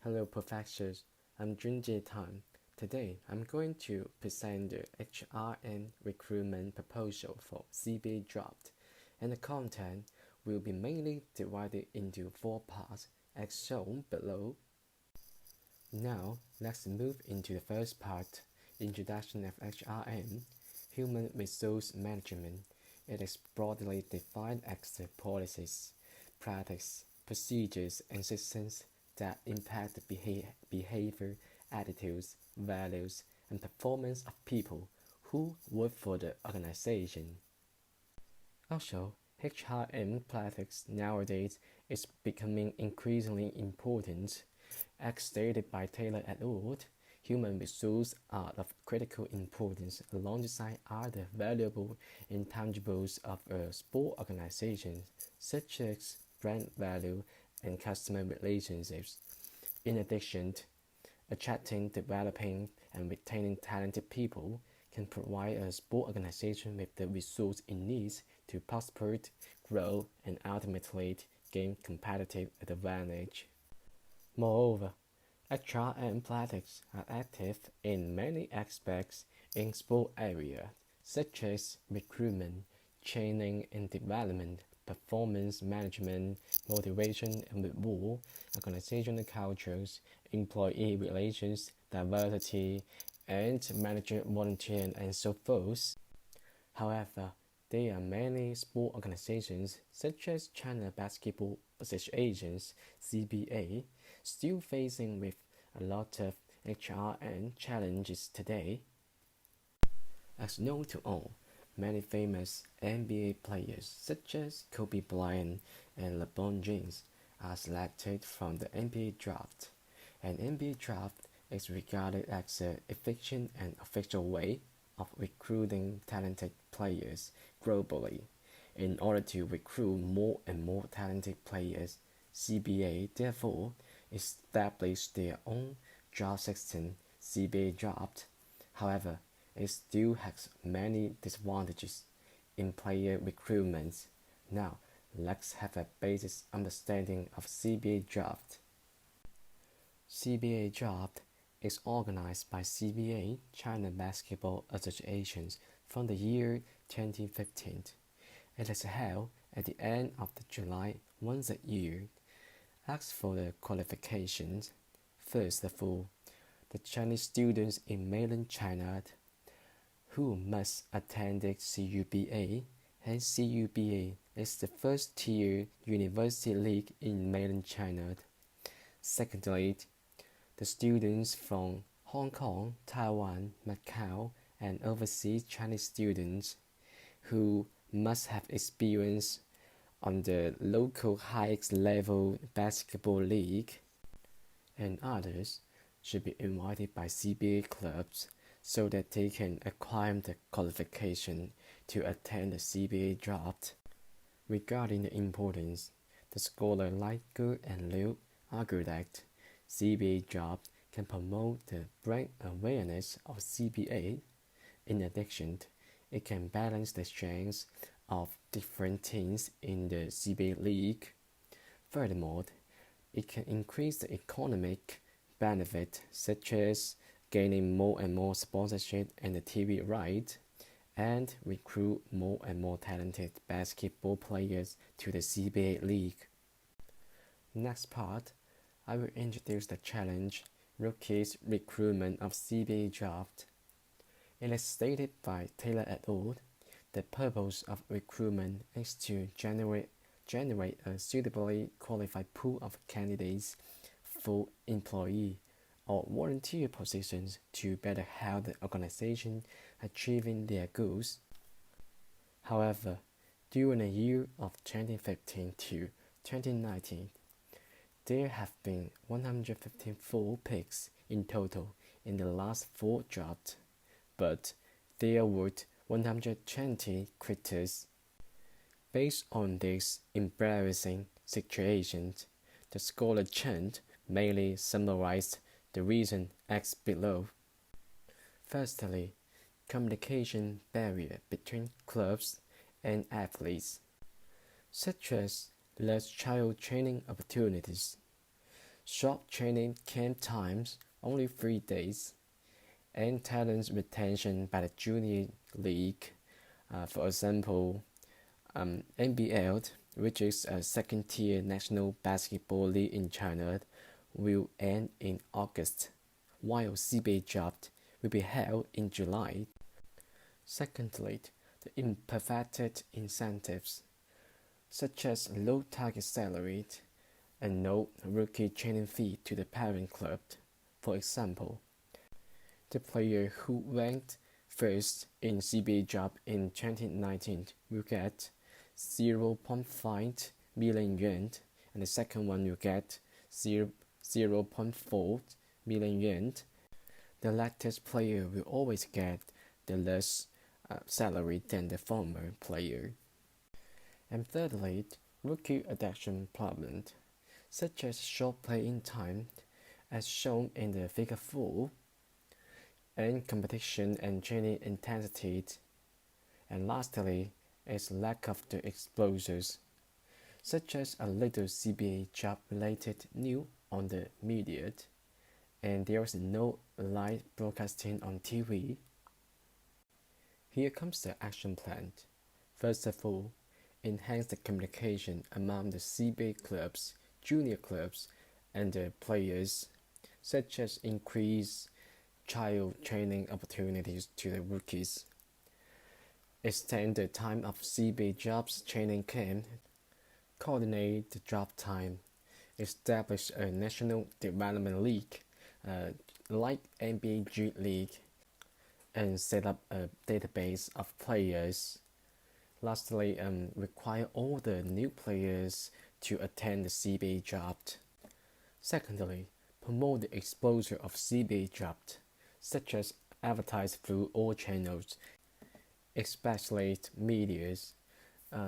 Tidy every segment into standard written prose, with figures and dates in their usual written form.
Hello professors, I'm Junjie Tan. Today I'm going to present the HRM recruitment proposal for CBA draft, and the content will be mainly divided into 4 parts as shown below. Now let's move into the first part, Introduction of HRM, Human Resource Management. It is broadly defined as the policies, practices, procedures, and systems that impact the behavior, attitudes, values, and performance of people who work for the organization. Also, HRM practice nowadays is becoming increasingly important. As stated by Taylor et al., human resources are of critical importance alongside other valuable intangibles of a sport organization, such as brand value and customer relationships. In addition, attracting, developing, and retaining talented people can provide a sport organization with the resources it needs to prosper, grow, and ultimately gain competitive advantage. Moreover, HRM practices are active in many aspects in sport area, such as recruitment, training and development, performance management, motivation and reward, organizational cultures, employee relations, diversity, and manager volunteering and so forth. However, there are many sport organizations such as China Basketball Association (CBA) still facing with a lot of HRM challenges today. As known to all, many famous NBA players such as Kobe Bryant and LeBron James are selected from the NBA draft. An NBA draft is regarded as an efficient and official way of recruiting talented players globally. In order to recruit more and more talented players, CBA therefore established their own draft system, CBA draft. However, it still has many disadvantages in player recruitment. Now, let's have a basic understanding of CBA draft. CBA draft is organized by CBA China Basketball Association from the year 2015. It is held at the end of July once a year. As for the qualifications, first of all, the Chinese students in mainland China who must attend the CUBA, and CUBA is the first tier university league in mainland China. Secondly, the students from Hong Kong, Taiwan, Macau, and overseas Chinese students who must have experience on the local highest level basketball league, and others should be invited by CBA clubs so that they can acquire the qualification to attend the CBA draft. Regarding the importance, the scholar like Ge and Liu argue that CBA draft can promote the brand awareness of CBA. In addition, it can balance the strengths of different teams in the CBA league. Furthermore, it can increase the economic benefit such as gaining more and more sponsorship and the TV rights, and recruit more and more talented basketball players to the CBA league. Next part, I will introduce the challenge Rookies Recruitment of CBA Draft. It is stated by Taylor et al. The purpose of recruitment is to generate a suitably qualified pool of candidates for employee or volunteer positions to better help the organization achieving their goals. However, during the year of 2015 to 2019, there have been 154 picks in total in the last 4 drafts, but there were 120 quitters. Based on this embarrassing situation, the scholar Chen mainly summarized the reason as below. Firstly, communication barrier between clubs and athletes, such as less child training opportunities. short training camp times, only 3 days, and talent retention by the junior league. For example, NBL, which is a second-tier national basketball league in China, will end in August, while CBA draft will be held in July. Secondly, the imperfected incentives, such as low target salary and no rookie training fee to the parent club. For example, the player who ranked first in CBA draft in 2019 will get 0.5 million yuan, and the second one will get 0.4 million yuan. The latest player will always get the less salary than the former player. And thirdly, rookie adaptation problems, such as short playing time, as shown in the figure 4, and competition and training intensity, and lastly is lack of the exposures, such as a little CBA job related news on the media, and there is no live broadcasting on TV. Here comes the action plan. First of all, enhance the communication among the CBA clubs, junior clubs, and the players, such as increase child training opportunities to the rookies, extend the time of CBA jobs training camp, coordinate the draft time, establish a national development league like NBA G League, and set up a database of players. Lastly, require all the new players to attend the CBA draft. Secondly, promote the exposure of CBA draft, such as advertise through all channels, especially medias,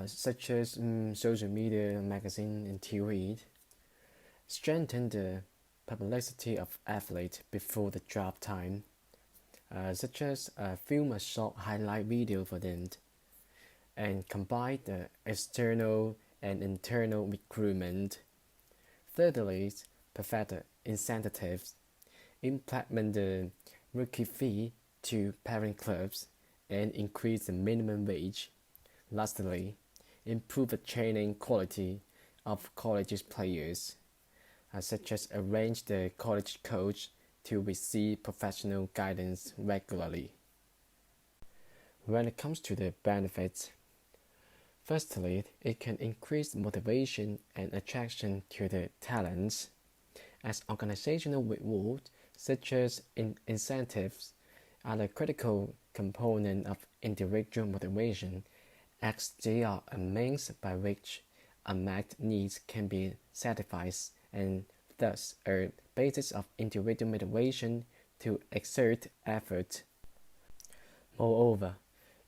such as social media, magazine, and TV. Strengthen the publicity of athletes before the draft time, such as film a short highlight video for them, and combine the external and internal recruitment. Thirdly, perfect the incentives, implement the rookie fee to parent clubs, and increase the minimum wage. Lastly, improve the training quality of college players, such as arrange the college coach to receive professional guidance regularly. When it comes to the benefits, firstly, it can increase motivation and attraction to the talents, as organizational rewards such as incentives are the critical component of individual motivation, as they are a means by which unmet needs can be satisfied and thus a basis of individual motivation to exert effort. Moreover,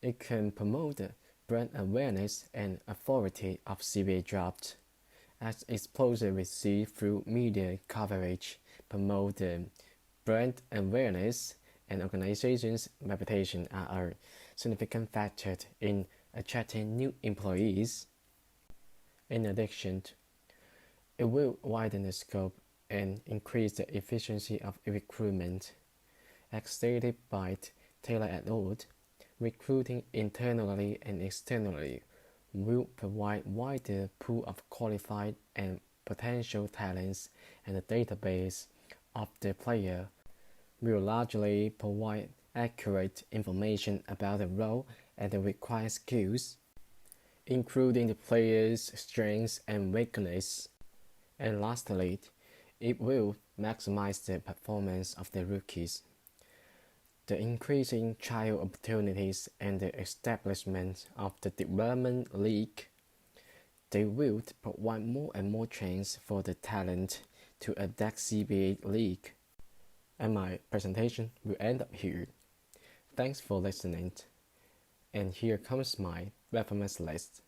it can promote the brand awareness and authority of CBA draft, as exposure received through media coverage promote the brand awareness, and organizations' reputation are a significant factor in attracting new employees. In addition, it will widen the scope and increase the efficiency of recruitment. As stated by Taylor et al., recruiting internally and externally will provide wider pool of qualified and potential talents, and the database of the player will largely provide accurate information about the role and the required skills, including the player's strengths and weaknesses. And lastly, it will maximize the performance of the rookies. The increasing child opportunities and the establishment of the development league, they will provide more and more chance for the talent to adapt CBA league. And my presentation will end up here. Thanks for listening. And here comes my reference list.